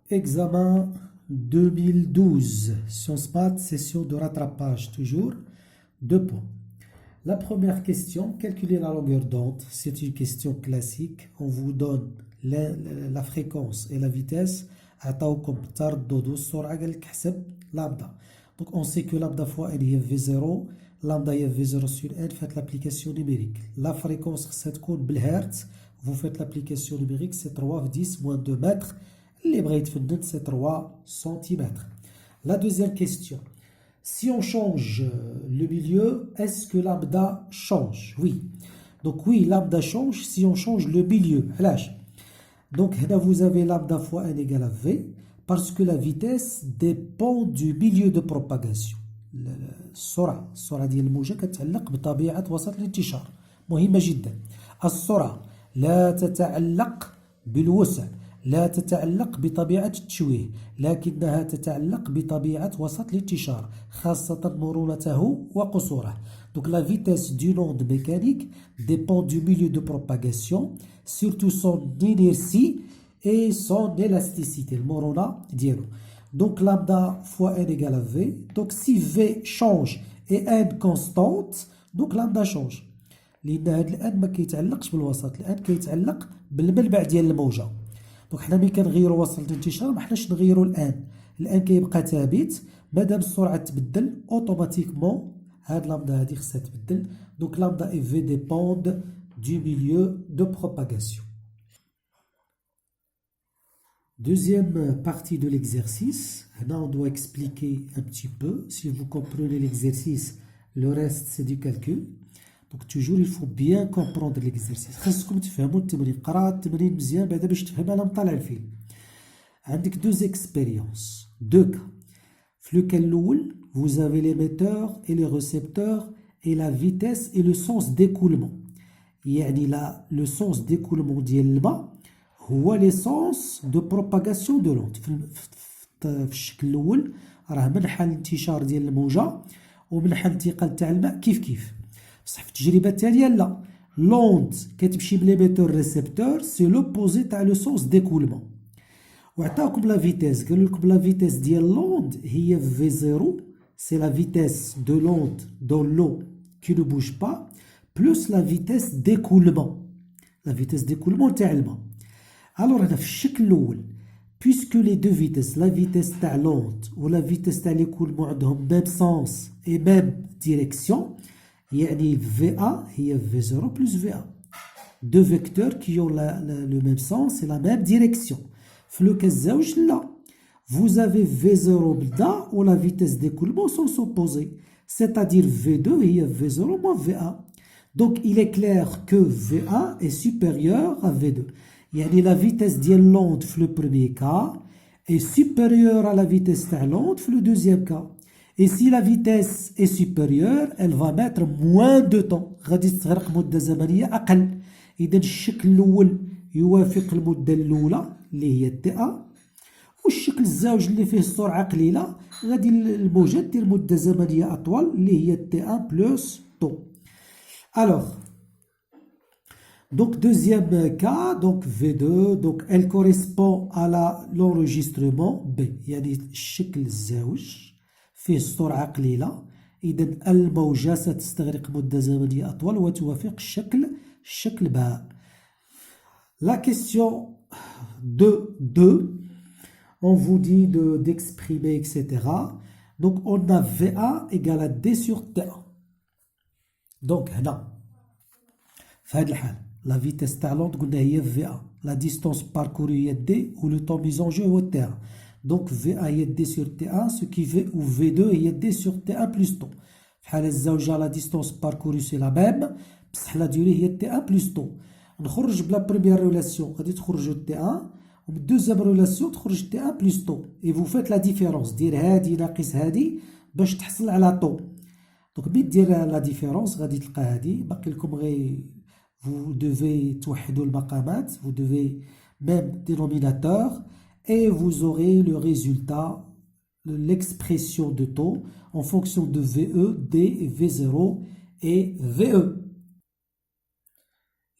Examen 2012, Sciences Maths, session de rattrapage, toujours 2 points. La première question, calculer la longueur d'onde, c'est une question classique. On vous donne la fréquence et la vitesse. عطاوكم التردد والسرعة قال لك حسب lambda. Donc on sait que lambda fois n هي V0, lambda هي V0 sur n, faites l'application numérique. La fréquence خصها تكون بالهرتز, vous faites l'application numérique, c'est 3 في 10 moins 2 mètres. Les bras de c'est 3 cm. La deuxième question. Si on change le milieu, est-ce que lambda change? Oui. Donc oui, lambda change si on change le milieu. Donc là, vous avez lambda fois n égale à v, parce que la vitesse dépend du milieu de propagation. السرعة ديال الموجة كتعلق بطبيعة وسط الانتشار. مهمة جدا. السرعة لا تتعلق بالوسع، لا تتعلق بطبيعة التشويه، لكنها تتعلق بطبيعة وسط الانتشار، خاصة مرونته وقصوره. Donc la vitesse d'une onde mécanique dépend du milieu de propagation, surtout son inertie et son élasticité, le morona dialo. Donc lambda fois n égale à v. Donc si v change et n constante, donc lambda change. لأن هذا الان ما كيتعلقش بالوسط، الان كيتعلق بالمنبع ديال الموجة. دونك حنا ملي كنغيروا وسط الانتشار ما حناش نغيروا الان كيبقى ثابت. مادام السرعه تبدل اوتوماتيكمون هاد لامدا هادي خصها تبدل. دونك لامدا اي في ديبوند du milieu de propagation. Deuxième partie de l'exercice. Là on doit expliquer un petit peu. Si vous comprenez l'exercice, le reste c'est du calcul. Donc toujours il faut bien comprendre l'exercice. خاصكم تفهموا التمرين. قراءة التمرين مزيان بعدا باش تفهم. انا مطلع الفيلم. عندك deux expériences, 2 cas. في لو كان الاول vous avez l'émetteur et les récepteurs et la vitesse et le sens d'écoulement. يعني le sens d'écoulement ديال الماء هو l'essence de propagation de l'onde. في الشكل الاول راه منحى الانتشار ديال الموجة ومنحى الانتقال تاع الماء كيف. بصح في التجربه التاليه لا، لوند كتمشي من ليميتور ريسبتور سي لوبوزي تاع لو سونس ديكولمون. وعطاوكم لا فيتيس، قالوا لكم لا فيتيس ديال لوند هي في زيرو، سي لا فيتيس دو لوند دون لو كي نو بوج با بلوس لا فيتيس ديكولمون، لا فيتيس ديكولمون تاع الماء. الوغ هنا في الشكل الاول بيسكو لي دو فيتيس، لا فيتيس تاع لوند ولا فيتيس تاع ليكولمون عندهم ميم سونس اي ميم ديريكسيون، يعني VA هي V0 plus VA. Deux vecteurs qui ont le même sens et la même direction. في لو كان الزوج لا. Vous avez V0 بدا و la vitesse d'écoulement sont opposées. C'est-à-dire V2 هي V0 moins VA. Donc il est clair que VA est supérieur à V2. يعني la vitesse ديال l'onde في le premier cas est supérieure à la vitesse تاع l'onde في le deuxième cas. Et si la vitesse est supérieure, elle va mettre moins de temps. غادي تستغرق مدة زمنية أقل. إذا الشكل الأول يوافق المدة الأولى اللي هي تي والشكل الزوج اللي فيه السرعة قليلة غادي الموجة دير مدة زمنية أطول اللي هي تي بلس طو. Alors, donc deuxième cas, donc V2, donc elle correspond à l'enregistrement B. يعني الشكل الزوج فيه السرعة قليلة، إذن الموجة ستستغرق مدة زمنية أطول وتوافق الشكل باء. La question 2, on vous dit d'exprimer, etc. Donc on a VA égale à D sur T1. Donc هنا في هذا الحال la vitesse تاع لوند قلنا هي VA, la distance parcourue هي D و le temps mis en jeu هو T1. Donc VA هي D sur T1, ce qui fait ou V2 هي D sur T1 plus tau. في حالة الزوجة la distance parcourue c'est la même، بصح la durée هي T1 plus tau. نخرج بلا première relation غادي تخرجوا T1 ومن deuxième relation تخرج T1 plus tau. Et vous faites la différence، دير هادي ناقص هادي باش تحصل على tau. Donc ملي دير لا ديفيرونس غادي تلقى هادي باقي لكم غير vous devez توحدوا المقامات، vous devez même dénominateur et vous aurez le résultat, l'expression de taux en fonction de VE, D, V0 et VE.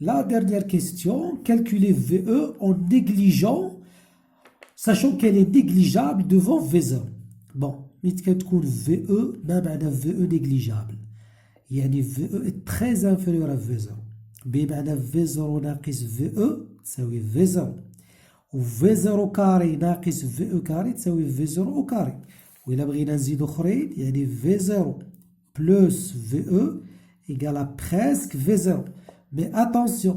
La dernière question, calculer VE en négligeant sachant qu'elle est négligeable devant V0. Bon, mais كتكون VE ما معنى VE négligeable يعني VE est très inférieur à V0 بمعنى V0 ناقص VE تساوي V0 و V0 كاري ناقص VE كاري تساوي V0 au carré وإلا بغينا نزيدو أخرين يعني V0 plus VE égale à presque V0 mais attention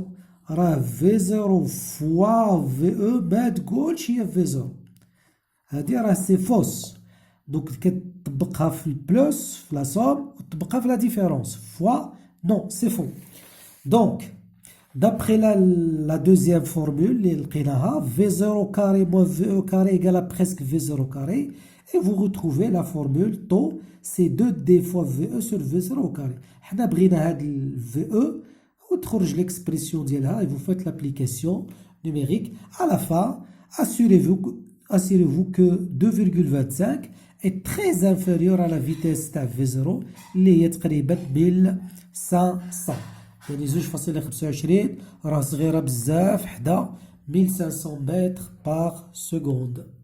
راه V0 fois VE ما تقولش هي V0 هادي راه سي فوس دونك كتطبقها في البلوس في لا سوم وتطبقها في لا ديفيرونس فوا نو سي فو دونك d'après la deuxième formule اللي لقيناها V0 carré moins VE carré égale à presque V0 carré et vous retrouvez la formule taux c'est 2D fois VE sur V0 au carré حنا بغينا هاد ال VE وتخرج l'expression ديالها et vous faites l'application numérique à la fin assurez-vous que 2,25 est très inférieur à la vitesse تاع V0 اللي هي تقريبا 1500 يعني 2.25 راه صغيرة بزاف حدا 1500 متر باغ سكوند